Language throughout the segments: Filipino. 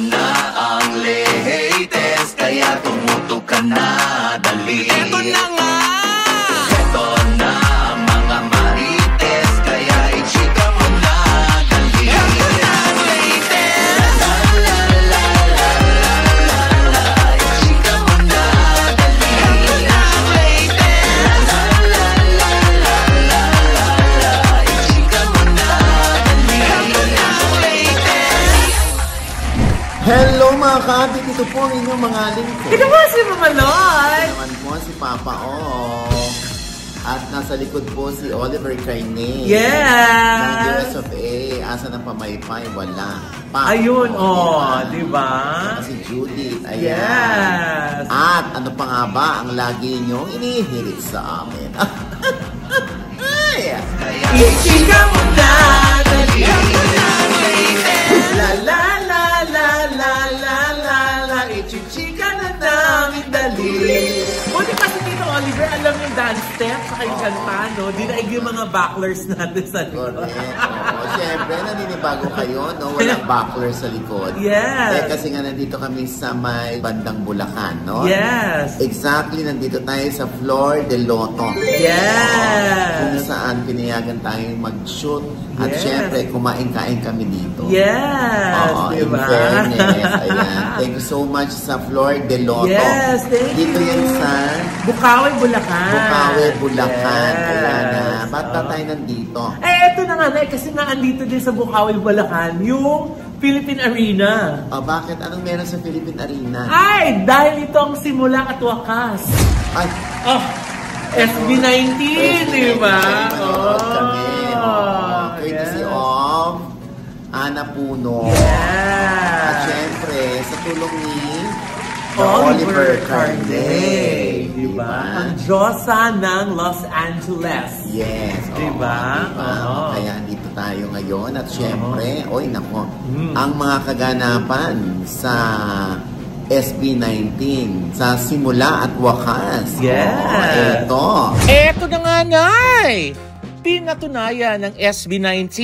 na ang latest, kaya tumutok ka na, dali. Eto na nga! Eto na ang mga marites, kaya i-chika mo na, dali. Eto na ang latest! La la la la la la la, i-chika mo na, dali. Eto na ang latest! La la la la la la la, i-chika mo na, dali. Eto na ang latest! Hello mga kabit, ito po ang inyong mga lingkod. Ito po si Mama Lloyd! Naman po si Papa O. At nasa likod po si Oliver Carne. Yes! Ng US of A. Asa ng pamaypay? Wala. Papa Ayun, O, diba? Saka si Judith. Ayan. Yes! At ano pa nga ba ang lagi niyong inihirit sa amin? Ay! Ichika mo na, dali. Eto na ang latest! La la la la la la la la, ichichika na namin, dali. Buti kasi dito, Oliver, alam yung dance step sa kayong kanta, no? Dinaig yung mga backlers natin sa likod. Correct. Oo. Siyempre, naninibago kayo, no? Walang buckler sa likod. Yes. Eh, kasi nga nandito kami sa may bandang Bulacan, no? Yes. Exactly, nandito tayo sa Flor de Loto. Yes. Kung saan pinayagan tayong mag-shoot. At Yes. syempre, kumain-kain kami dito. Yes. Oo, Diba? in fairness. Ayan. Thank you so much sa Flor de Loto. Yes, thank Dito you. yan sa Bukawi, Bulacan. Bukawi, Bulacan. Yes. Ayan na. Ba't na tayo nandito? Eto na nga, kasi nga andito din sa Bukawi, Bulacan, yung Philippine Arena. Bakit? Anong meron sa Philippine Arena? Ay, dahil ito ang simula at wakas. Ay, Oh, SB19, di ba? Manood kami. Courtesy yes. of Ana Puno. Yes. At syempre, sa tulong ni Oliver Carne. Carne, di ba? Ang Diyosa ng Los Angeles. Yes. Diba? Oo. Kaya dito tayo ngayon. At syempre, oy nako, ang mga kaganapan sa SB19 sa simula at wakas. Yes. Eto na nga, Nay! Pinatunayan ng SB19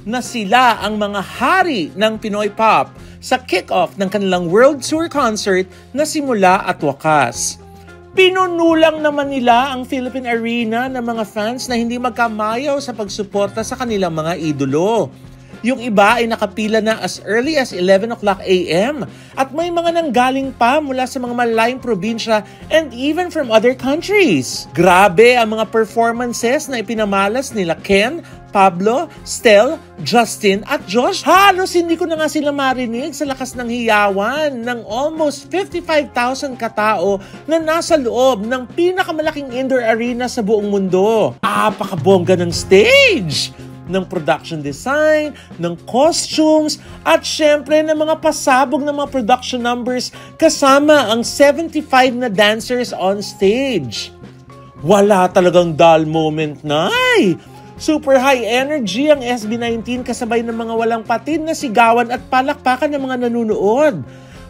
na sila ang mga hari ng Pinoy Pop sa kick-off ng kanilang World Tour concert na simula at wakas. Pinunulang naman nila ang Philippine Arena ng mga fans na hindi magkamayaw sa pagsuporta sa kanilang mga idolo. Yung iba ay nakapila na as early as 11 o'clock a.m. At may mga nanggaling pa mula sa mga malayong probinsya and even from other countries. Grabe ang mga performances na ipinamalas nila Ken, Pablo, Stel, Justin at Josh. Halos hindi ko na nga sila marinig sa lakas ng hiyawan ng almost 55,000 katao na nasa loob ng pinakamalaking indoor arena sa buong mundo. Napakabongga ng stage! Ng production design, ng costumes, at syempre ng mga pasabog ng mga production numbers kasama ang 75 na dancers on stage. Wala talagang dull moment, Nay! Super high energy ang SB19 kasabay ng mga walang patid na sigawan at palakpakan ng mga nanunood.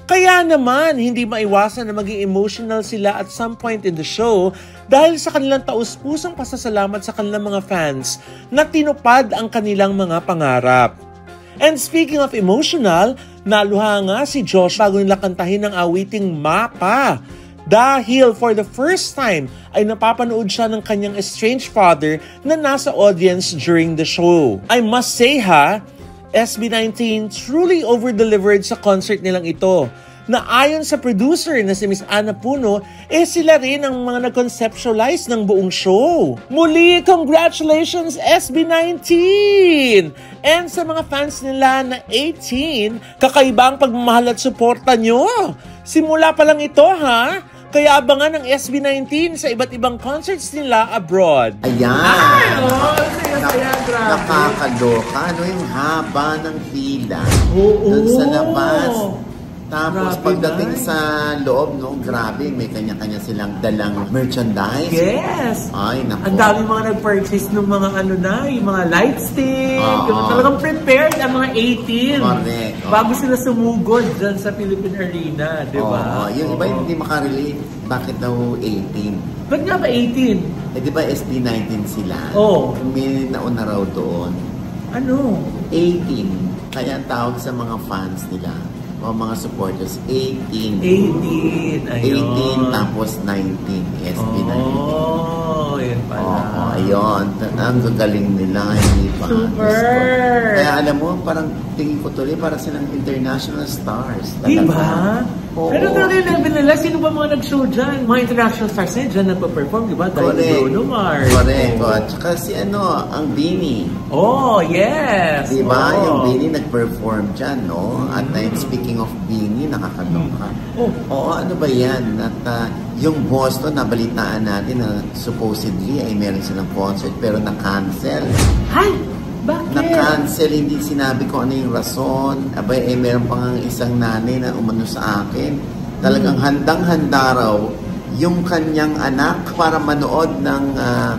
Kaya naman, hindi maiwasan na maging emotional sila at some point in the show dahil sa kanilang taus-pusong pasasalamat sa kanilang mga fans na tinupad ang kanilang mga pangarap. And speaking of emotional, naluha nga si Josh bago nila kantahin ang awiting Mapa. Dahil for the first time ay napapanood siya ng kanyang estranged father na nasa audience during the show. I must say SB19 truly over-delivered sa concert nilang ito. Na ayon sa producer na si Miss Ana Puno, sila rin ang mga nag-conceptualize ng buong show. Muli, congratulations SB19! And sa mga fans nila na 18, kakaiba ang pagmamahal at suporta nyo. Simula pa lang ito, ha? Kaya abangan ng SB19 sa iba't ibang concerts nila abroad. Ayan! Ay, saya, grabe. Nakakaloka. Ano yung haba ng pila? Oo. Doon sa labas. Tapos Grabe, pagdating Nay. sa loob, no, grabe, may kanya-kanya silang dalang merchandise. Yes! Ay, naku. Ang dami mga nag-purchase ng mga yung mga light stick. Oo. Yung talagang prepared ang mga 18. Correct. Bago sila sumugod dyan sa Philippine Arena, di ba? Yung iba hindi makarelate. Bakit daw 18? Ba't nga ba 18? Di ba SB19 sila? Oo. May nauna raw doon. Ano? 18. Kaya ang tawag sa mga fans nila, O mga supporters, 18. 18. Ayun. 18 tapos 19. SB19. Oh, yun pala. Oo, ayun. Ang gagaling nila, hindi pa. Super! Kaya alam mo, parang tingin ko tuloy, para silang international stars. Diba? Oo. Pero talaga yung level nila, sino ba mga nag-show dyan? Mga international stars na dyan nagpa-perform, diba? Dahil Bruno Mars. Correct. At saka si ang Beanie. Oh, yes! Diba? Oh. Yung Beanie nag-perform dyan, no? At speaking of Beanie, nakakaloka. Oh. Oo, ano ba yan? At yung Boston, nabalitaan natin na supposedly ay meron silang concert pero na-cancel. Hay! Bakit? Na-cancel, hindi sinabi ko ano yung rason. Abay, meron pa nga isang nanay na umano sa akin. Talagang handang-handa raw yung kanyang anak para manood ng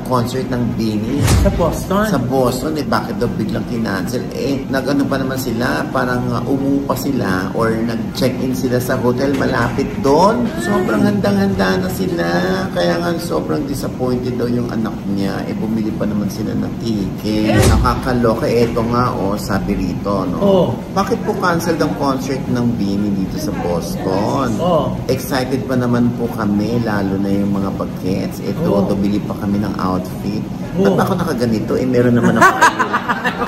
concert ng Beanie. Sa Boston? Sa Boston, bakit daw biglang kinancel? Nag-ano pa naman sila, parang umupa sila or nag-check-in sila sa hotel malapit doon. Sobrang handang-handa na sila. Kaya nga sobrang disappointed daw yung anak niya. Bumili pa naman sila ng ticket. Nakakaloka. Eto nga, sabi rito, no? Oh. Bakit po cancel ang concert ng Beanie dito sa Boston? Oh. Excited pa naman po kami, lalo na yung mga bagets. Bili pa kami ng outfit. Ba't ako nakaganito? Meron naman ako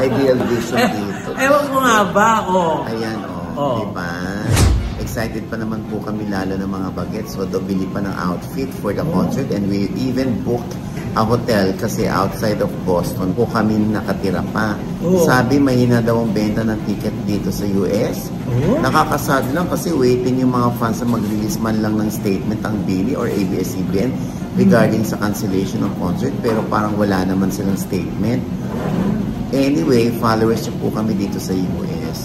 ideal vision dito. Ewan ko nga ba, Ayan, diba? Excited pa naman po kami, lalo ng mga bagets. So, bili pa ng outfit for the concert. And we even booked a hotel kasi outside of Boston po kami nakatira pa. Sabi, mahina daw ang benta ng ticket dito sa US. Nakakasad lang kasi waiting yung mga fans na mag-release man lang ng statement ang Beanie or ABS-CBN regarding sa cancellation ng concert, pero parang wala naman silang statement. Anyway, followers niyo po kami dito sa US.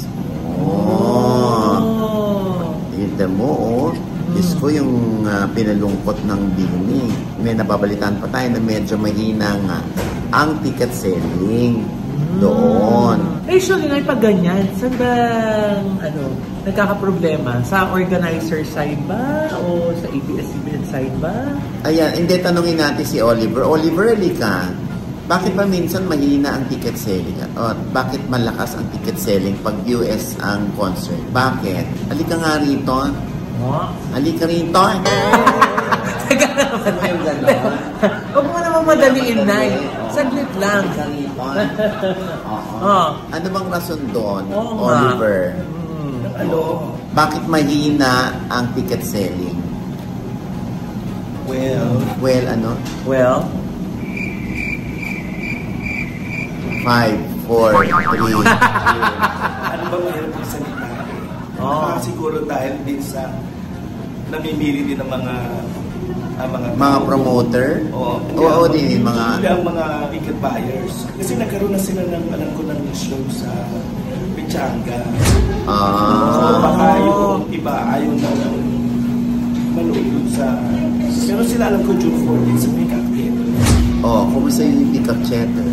Yun mo, Diyos ko, yung pinalungkot ng Beanie. May nababalitaan pa tayo na medyo mahina nga ang ticket selling doon. Usually nga pag ganyan, saan ba nagkakaproblema? Sa organizer side ba? O sa ABS-CBN side ba? Ayan, hindi, tanungin natin si Oliver. Oliver, halika. Bakit ba minsan mahina ang ticket selling? O bakit malakas ang ticket selling pag US ang concert? Bakit? Halika nga rito. Halika rito. Teka naman. Huwag mo naman madaliin, Nay. Saglit lang. Ano bang rason doon, Oo Oliver? Bakit mahina ang ticket selling? Well, ano? Well, 5, 4, 3. Ano ba mahirap yung salita? Siguro dahil din sa namimili din ng mga Promoter? Oo, din mga ang mga ticket buyers. Kasi nagkaroon na sila ng show sa Pichanga. So baka yung iba ayaw na manood sa... Pero sila alam ko June 14 sa Pick-Up Theater. Kumusta yung Pick-Up Theater?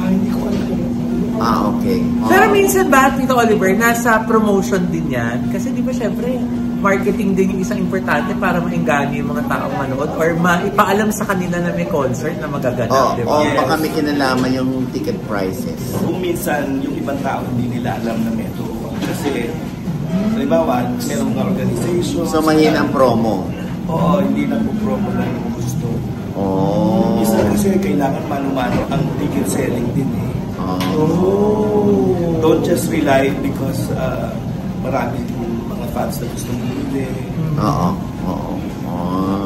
Hindi ko alam. Okay. Pero minsan ba, Tito Oliver, nasa promotion din yan? Kasi di ba syempre, marketing din yung isang importante para maingganyo yung mga taong manood or maipaalam sa kanila na may concert na magaganap, di ba? Baka may kinalaman yung ticket prices. Kung minsan, yung ibang tao hindi nila alam na may ito. Kasi, halimbawa, merong mga organization. So, mahina ang promo? Hindi na po promo na yung gusto. Isa kasi kailangan mano-mano ang ticket selling din Don't just rely because marami mga fans na gusto bumili.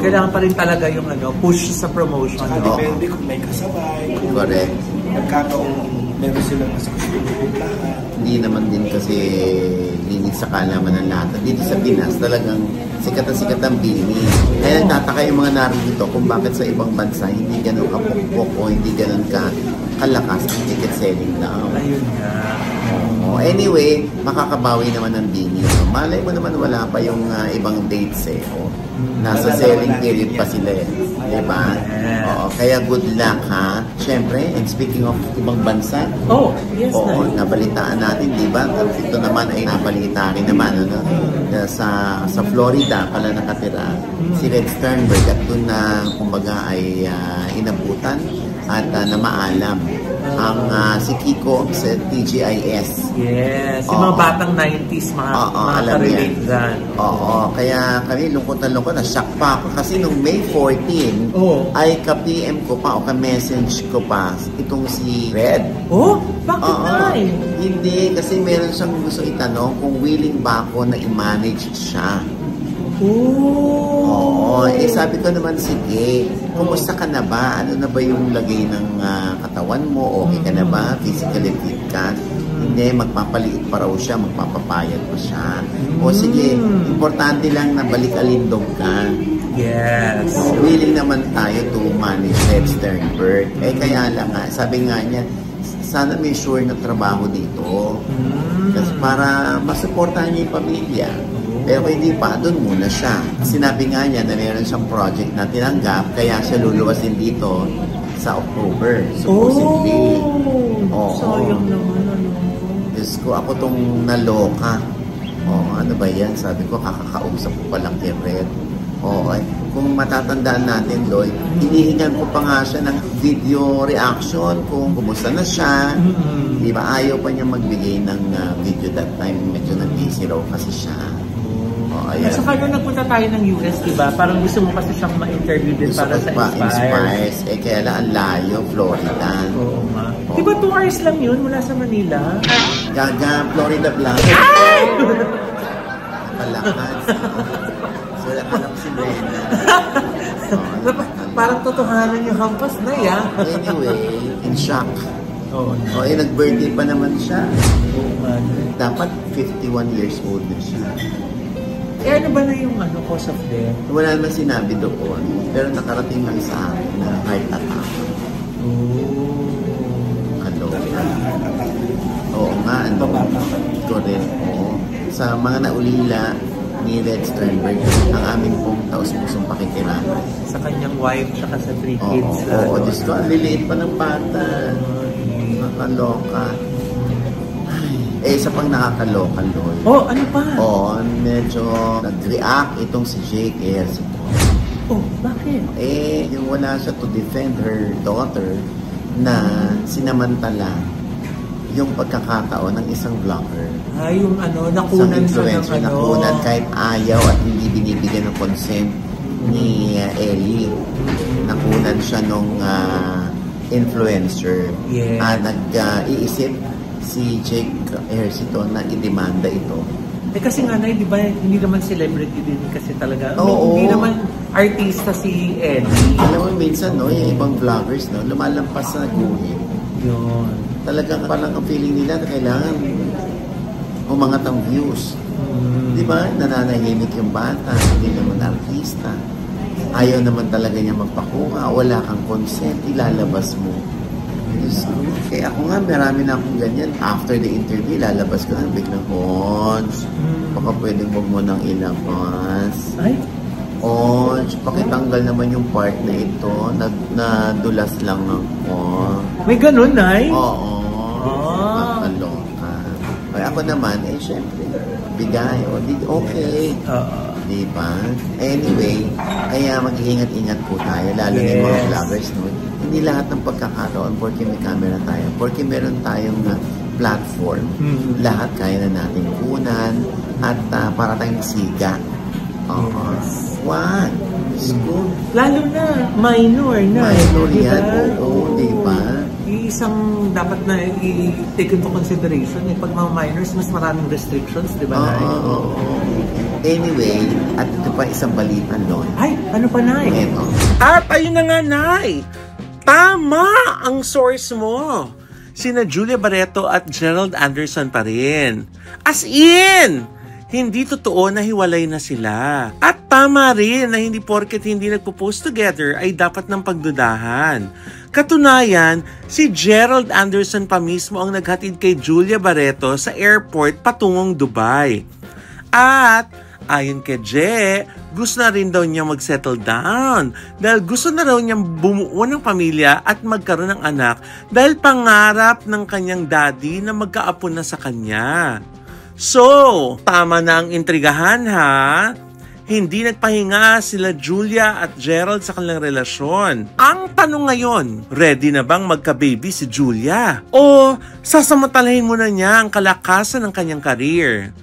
Kailangan pa rin talaga yung push sa promotion. Saka depende kung may kasabay. Correct. Nagkataong meron silang mas gusto pupuntahan. Hindi naman din kasi linig sa kalaman ng lahat. Dito sa Pinas, talagang sikat na sikat ang Beanie. Kaya nagtataka yung mga narito kung bakit sa ibang bansa hindi ganun kapukpok o hindi ganun kalakas ang ticket selling daw. Ayun nga. Anyway, makakabawi naman ng Beanie. Malay mo naman wala pa yung ibang dates Nasa selling period pa sila eh. Diba? Oo, kaya good luck ha. Siyempre, and speaking of ibang bansa, oo, nabalitaan natin, diba? Ito naman ay nabalita rin naman, ano? Sa Florida pala nakatira si Red Sternberg at doon na kumbaga ay inabutan at namaalam ang si Kiko sa TGIS. Yes, yung mga batang 90s makaka-relate dyan. Oo, kaya kami lungkot na lungkot, na-shock pa ako kasi nung May 14 ay ka-PM ko pa o ka-message ko pa itong si Red. Oh? Bakit na? Hindi, kasi meron siyang gusto itanong kung willing ba ako na i-manage siya. Oo, sabi ko naman, sige, kumusta ka na ba? Ano na ba yung lagay ng katawan mo? Okay ka na ba? Physically fit ka? Hindi, magpapaliit pa raw siya, magpapapayat pa siya. O sige, importante lang na balik-alindog ka. Yes. Willing naman tayo to manage Red Sternberg. Kaya lang nga, sabi nga niya, sana may sure na trabaho dito. Kasi para masuportahan niya yung pamilya. Pero hindi pa, doon muna siya. Sinabi nga niya na meron siyang project na tinanggap, kaya siya luluwasin dito sa October, supposedly. Sayang naman. Diyos ko, ako tong naloka. Ano ba yan? Sabi ko, kakakausap ko palang kay Red. Kung matatandaan natin, Lloyd, hinihingan ko pa nga siya ng video reaction kung kumusta na siya. Di ba? Ayaw pa niya magbigay ng video that time. Medyo nag-busy raw kasi siya. At saka nung nagpunta tayo ng US, diba? Parang gusto mo kasi siyang ma-interview din para sa Inspires. Kaya lang ang layo, Florida. Oo nga. Diba 2 hours lang yun mula sa Manila? Gaga, Florida Blanc. Palakad. So, alam si Brenda. Parang totohanan yung hampas na yan. Anyway, in shock. Nag-birthday pa naman siya. Dapat 51 years old na siya. Ano ba na yung cause of death? Wala naman sinabi doon. Pero nakarating lang sa akin na heart attack. Oo nga, correct. Sa mga naulila ni Red Sternberg, ang aming pong taus-pusong pakikirama. Sa kanyang wife, tsaka sa 3 kids. Diyos ko, ang liliit pa ng bata. Nakaloka. Isa pang nakakaloka, Lloyd. Ano pa? Medyo nag-react itong si Jake Ejercito. Bakit? Yung wala siya to defend her daughter na sinamantala yung pagkakataon ng isang vlogger. Yung nakunan siya ng nakunan kahit ayaw at hindi binibigyan ng consent ni Ellie. Nakunan siya nung influencer. Nag-iisip si Jake Ejercito na idemanda ito. Kasi nga, di ba, hindi naman celebrity din kasi talaga. Hindi naman artista si Eddie. Alam mo, minsan, yung ibang vloggers, lumalampas sa guhit. Yun. Talagang parang ang feeling nila na kailangan umangat ang views. Di ba? Nananahimik yung bata, hindi naman artista. Ayaw naman talaga niya magpakuha, wala kang consent, ilalabas mo. Kaya ako nga, marami na akong ganyan. After the interview, lalabas ko na biglang, baka pwedeng huwag mo nang ilabas. Pakitanggal naman yung part na ito. Nadulas lang ako. May ganun, Nay? Oo. Nakaloka. Ako naman, syempre, bigay. Okay. Diba? Anyway, kaya mag-iingat-ingat po tayo, lalo na yung mga vloggers, Hindi lahat ng pagkakataon porque may camera tayo, porque meron tayong platform. Lahat kaya na natin kunan at para tayong siga. Wag. Lalo na, minor na. Minor yan, diba? Isang dapat na i-take into consideration, pag mga minors, mas maraming restrictions, diba, Nay? Anyway, at ito pa isang balita, Lloyd. Ano pa, Nay? At ayun na nga, Nay! Tama ang source mo! Sina Julia Barreto at Gerald Anderson pa rin. As in! Hindi totoo na hiwalay na sila. At tama rin na hindi porket hindi nagpo-post together ay dapat ng pagdudahan. Katunayan, si Gerald Anderson pa mismo ang naghatid kay Julia Barreto sa airport patungong Dubai. At ayon kay Je, gusto na rin daw niya mag-settle down dahil gusto na raw niyang bumuo ng pamilya at magkaroon ng anak dahil pangarap ng kanyang daddy na magkaapo na sa kanya. So, tama na ang intrigahan ha? Hindi nagpahinga sila Julia at Gerald sa kanilang relasyon. Ang tanong ngayon, ready na bang magka-baby si Julia? O sasamantalahin muna niya ang kalakasan ng kanyang career?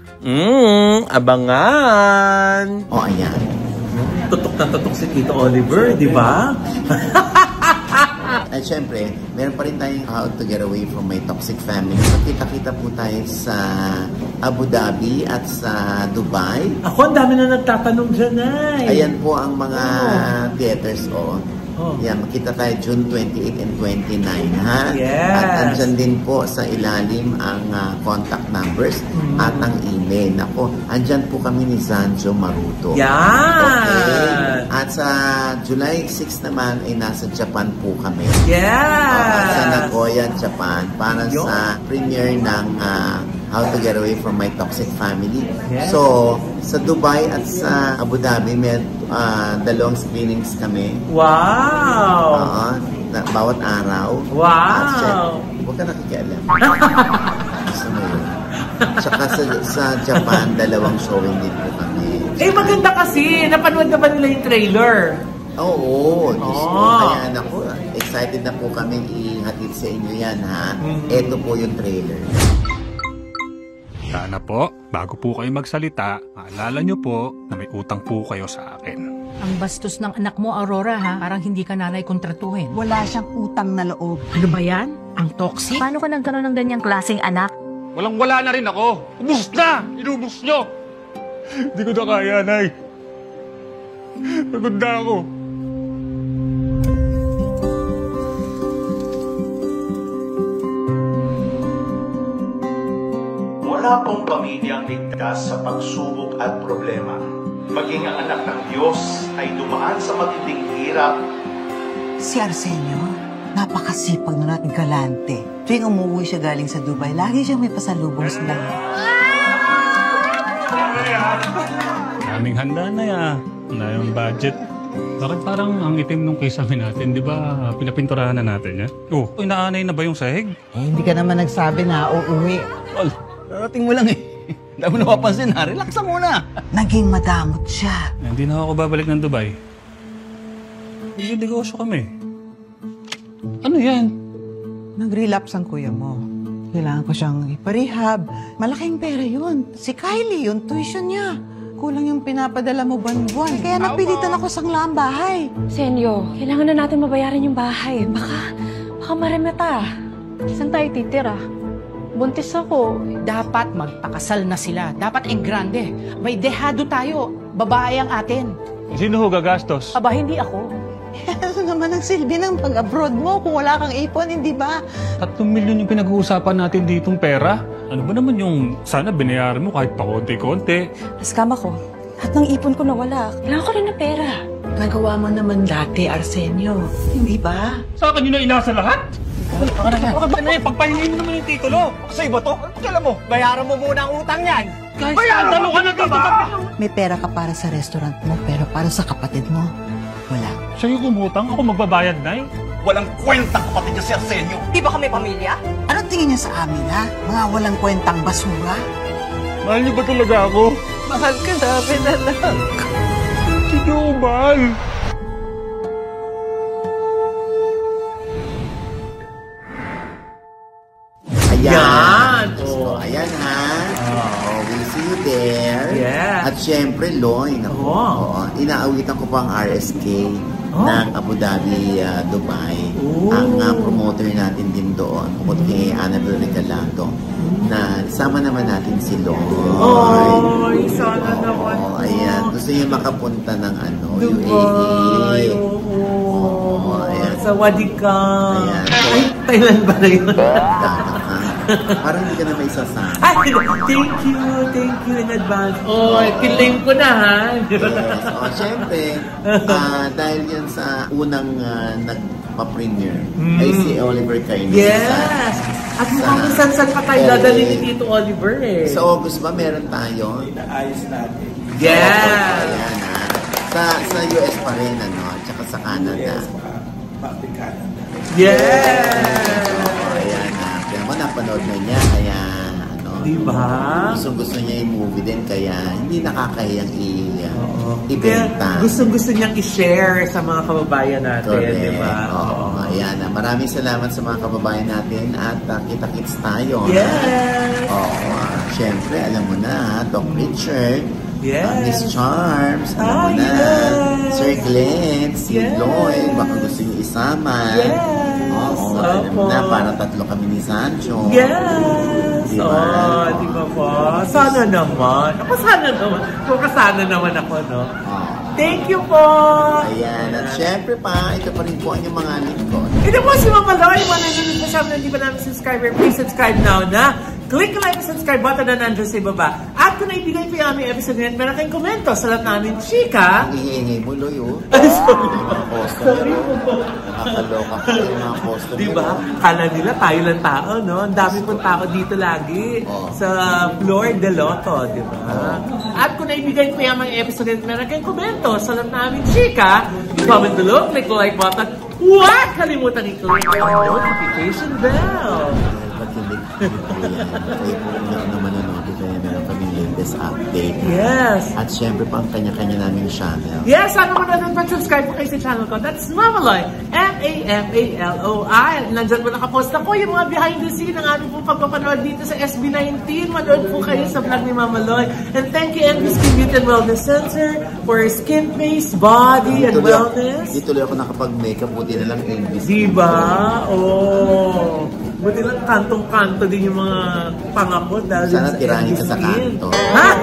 Abangan! O, ayan. Tutok na tutok si Tito Oliver, di ba? At syempre, meron pa rin tayong How to Get Away from My Toxic Family. So, kita-kita po tayo sa Abu Dhabi at sa Dubai. Ako, ang dami na nagtatanong dyan ay. Ayan po ang mga theaters, Yan, makita tayo June 28 and 29, ha? Yes. At andyan din po sa ilalim ang contact numbers at ang email. Ako, andyan po kami ni Zanjo Maruto. Yan! Okay. At sa July 6 naman ay nasa Japan po kami. Yes! Sa Nagoya, Japan, para sa premiere ng How to Get Away from My Toxic Family. Yes. So, sa Dubai at sa Abu Dhabi, may dalawang screenings kami. Wow! Bawat araw. Wow! Huwag ka nakikialam. Gusto mo yun. Tsaka sa Japan, dalawang showing din po kami. Eh, maganda kasi. Napanood na ba nila yung trailer? Oo. Kaya naku, excited na po kami ihatid sa inyo yan, ha? Ito po yung trailer. Sana po, bago po kayo magsalita, maalala nyo po na may utang po kayo sa akin. Ang bastos ng anak mo, Aurora, ha? Parang hindi ka nanay kontratuhin. Wala siyang utang na loob. Ano ba yan? Ang toxic? Paano ka nagkaroon ng ganyang klaseng anak? Walang-wala na rin ako! Ubus na! Inubos nyo! Hindi ko na kaya, Nay. Pagod na ako. Wala pong pamilyang ligtas sa pagsubok at problema. Maging ang anak ng Diyos ay dumaan sa matinding hirap. Si Arsenio, napakasipag na at galante. Tuwing umuwi siya galing sa Dubai, lagi siyang may pasalubong sa dala. Kaming handa na ya. Na yung budget. Bakit parang ang itim nung kisame natin, di ba? Pinapinturahan na natin, ya? Oh, inaanay na ba yung sahig? Hindi ka naman nagsabi na uuwi. Darating mo lang eh. Hindi mo napapansin ha. Relax na muna. Naging madamot siya. Hindi na ako babalik ng Dubai. Negosyo kami. Ano yan? Nag-relapse ang kuya mo. Kailangan ko siyang iparehab. Malaking pera yun. Si Kylie, yung tuition niya. Kulang yung pinapadala mo buwan-buwan. Kaya napilitan ako sangla ang bahay. Senyo, kailangan na natin mabayaran yung bahay. Baka maremeta. Saan tayo titira? Buntis ako. Dapat magpakasal na sila. Dapat grande. May dehado tayo. Babae ang atin. Sino ho gagastos? Aba, hindi ako. Ano naman ang silbi ng pag-abroad mo kung wala kang ipon, hindi ba? 3 milyon yung pinag-uusapan natin ditong pera. Ano ba naman yung sana binayaran mo kahit pa konti-konti? Naskama ko. Lahat ng ipon ko nawala. Kailangan ko rin ng pera. Nagawa mo naman dati, Arsenio. Hindi ba? Sa akin yun na inasa lahat? Bakit ba na yun? Pagpahingin mo naman yung titulo. Sa iba to? Kailan mo? Bayaran mo muna ang utang yan. Guys, bayaran mo ka na dito. May pera ka para sa restaurant mo, pero para sa kapatid mo, wala. Sa'yo kumutang, ako magbabayad, Nay. Walang kwenta kapatid niya si Arsenio. Di ba kami pamilya? Anong tingin niya sa amin, ha? Mga walang kwentang basura? Mahal niyo ba talaga ako? Mahal ka namin, anak. Hindi ko mahal. Ayan. So, ayan ha. We'll see you there. Yeah. At syempre, Loy, inaawitan ko pa ang RSK ng Abu Dhabi, Dubai. Ang promoter natin din doon, bukod kay Annabelle Regalado, na sama naman natin si Loy. Sana naman. Ayan. Gusto niya makapunta ng Dubai. UAE. Ayan. Sa Wadika. Ayan. Ay, Thailand ba na yun? Parang hindi ka na may sasama. Ay, thank you in advance. Kilim ko na ha. Yes. Siyempre, dahil yan sa unang nagpa-premiere, ay si Oliver Carnes. Yes! At mukhang saan pa tayo dadalhin ni Tito Oliver eh. Sa August ba meron tayo? Inaayos natin. Yeah! Ayan ha. Sa US pa rin, ano? Tsaka sa Canada. Yes, Public Canada. Yes! Ayan na. Kaya mo, napanood na niya. Kaya, ano? Diba? Gusto niya yung movie din. Kaya, hindi nakakahiyang ibenta. Kaya gusto niyang i-share sa mga kababayan natin. Correct. Diba? Oo. Ayan na. Maraming salamat sa mga kababayan natin. At kita-kits tayo. Yes! Oo. Siyempre, alam mo na, Doc Richard. Yes. Miss Charms, alam mo na. Yes. Sir Glenn, si Yes. Lloyd, baka gusto niyo isama. Yes. Oo, alam mo na, para 3 kami ni Sancho. Yes! Diba? Oh, di ba po? Sana naman. Ako sana naman. Kung kasana naman ako, no? Thank you po! Ayan, at syempre pa, ito pa rin po ang yung mga lingkod. Ito po si Mama Loy, mananalig po siya na hindi pa namin subscriber. Please subscribe now na. Click the like and subscribe button na nandiyan sa ibaba. At kung naibigay po yung aming episode ngayon, meron kayong komento sa lahat namin, chika. Ang iingay mo, Loy, oh. Sorry po. Nakakaloka ka yung mga poster. Diba? Kala nila tayo lang tao, no? Ang dami pong tao dito lagi sa Flor de Loto, diba? At kung naibigay po yung aming episode ngayon, meron kayong komento sa lahat namin, chika. Comment below, click the like button. Huwag kalimutan i-click ang notification bell. Pagkilig po yan. Kayo po naman nanonood kaya meron kami latest update. Yes. At syempre pa ang kanya-kanya naming channel. Yes, sana mo na mag-subscribe po kayo sa channel ko. That's Mamaloy. M-A-M-A-L-O-I. Nandyan po nakapost ako yung mga behind the scene ng ating pong pagpapanood dito sa SB19. Manood po kayo sa vlog ni Mamaloy. And thank you, NB Skin Beauty and Wellness Center for skin face, body, and wellness. Di tuloy ako nakapag-makeup. Buti na lang NB Skin. Diba? Oh. Buti lang kantong-kanto din yung mga pangako dahil sana tirahin ka sa kanto. Ha?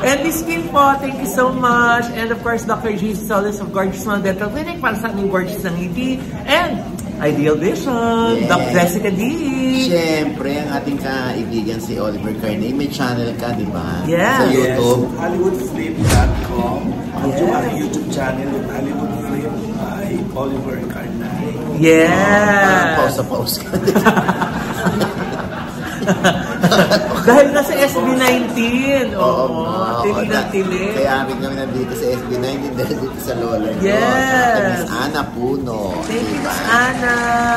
And this skin po, thank you so much. And of course, Dr. Jesus Solis of Gorgeous Smile Dental Clinic para sa aming gorgeous ng ngiti. And Ideal Vision, yes. Dr. Jessica D. Siyempre, ang ating kaibigan si Oliver Carney. May channel ka, di ba? Yes. Sa YouTube. Yes. HollywoodFlame.com. Yung aking YouTube channel, yung Hollywood Flame by Oliver Carney. Yes. Pause ka. Dahil na sa SB19. Oo. Tili na tili. Kaya rin kami nandito sa SB19 dahil dito sa Lola. Yes. Miss Ana Puno. Thank you, Miss Ana.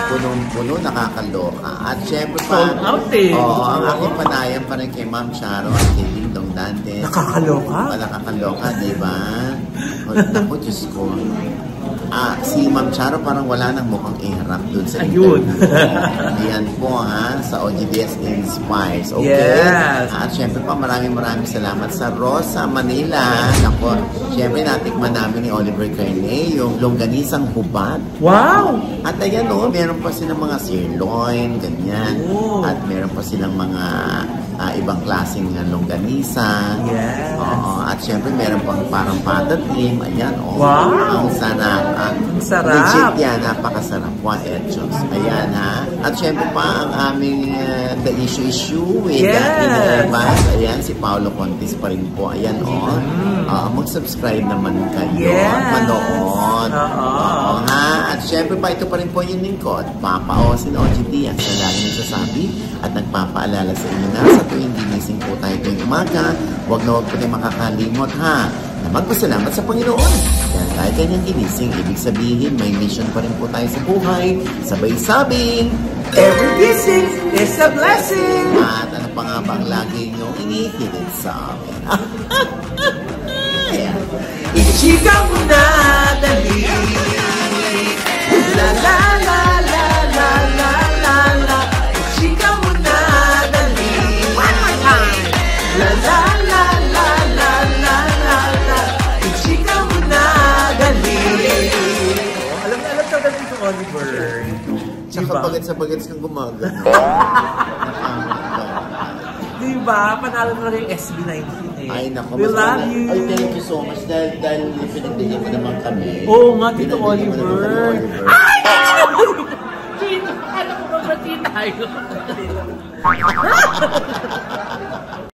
Punong-puno, nakakaloka. At syempre pa, sold out eh. ang aking panayam pa rin kay Ma'am Charo at kay Dingdong Dante. Nakakaloka? Nakakaloka, di ba? Naku, Diyos ko. Si Ma'am Charo parang wala nang mukhang iharap dun sa interview. Ayan po sa OGDS Inspires. Okay? Yes. At syempre pa maraming salamat sa Rosa, Manila. Naku, syempre natikman namin ni Oliver Carney yung longganisang hubad. Wow! At ayan meron pa silang mga sirloin, ganyan. At meron pa silang mga ibang klaseng longganisa. Yes. At syempre meron pang parang patatim. Ayan, wow! Ang sarap. Sarap. Legit yan, napakasarap. One Hechos. Ayan At syempre pa ang aming The Issue with Inerbas. Ayan, si Paolo Contis pa rin po. Ayan mag-subscribe naman kayo. Yes. Manood. At syempre pa ito pa rin po yung lingkod. Papa Osin OGD. Ang siya lagi nagsasabi at nagpapaalala sa inyo na sa tuwing ginising po tayo tuwing umaga. Huwag na huwag po tayo makakalimot na magpasalamat sa Panginoon. Dahil kahit kanyang ginising, ibig sabihin may mission pa rin po tayo sa buhay. Sabay-sabing, every gising is a blessing! At ano pa nga ba ang lagi nyo inihilit sa amin? Ichika mo na, dali! La la la la la la la la. Ichika mo na, dali! One more time! La la la la la la la la. Ichika mo na, dali! Alam ka dali ito, Oliver. Tsaka bagets kang gumagano. Diba? Panalo na rin yung SB19 eh. Ay, naku. We love you. Ay, thank you so much. Dahil pinagbigyan mo naman kami. Oo nga, Tito Oliver. Ay! Tito, alam ko ba tayo?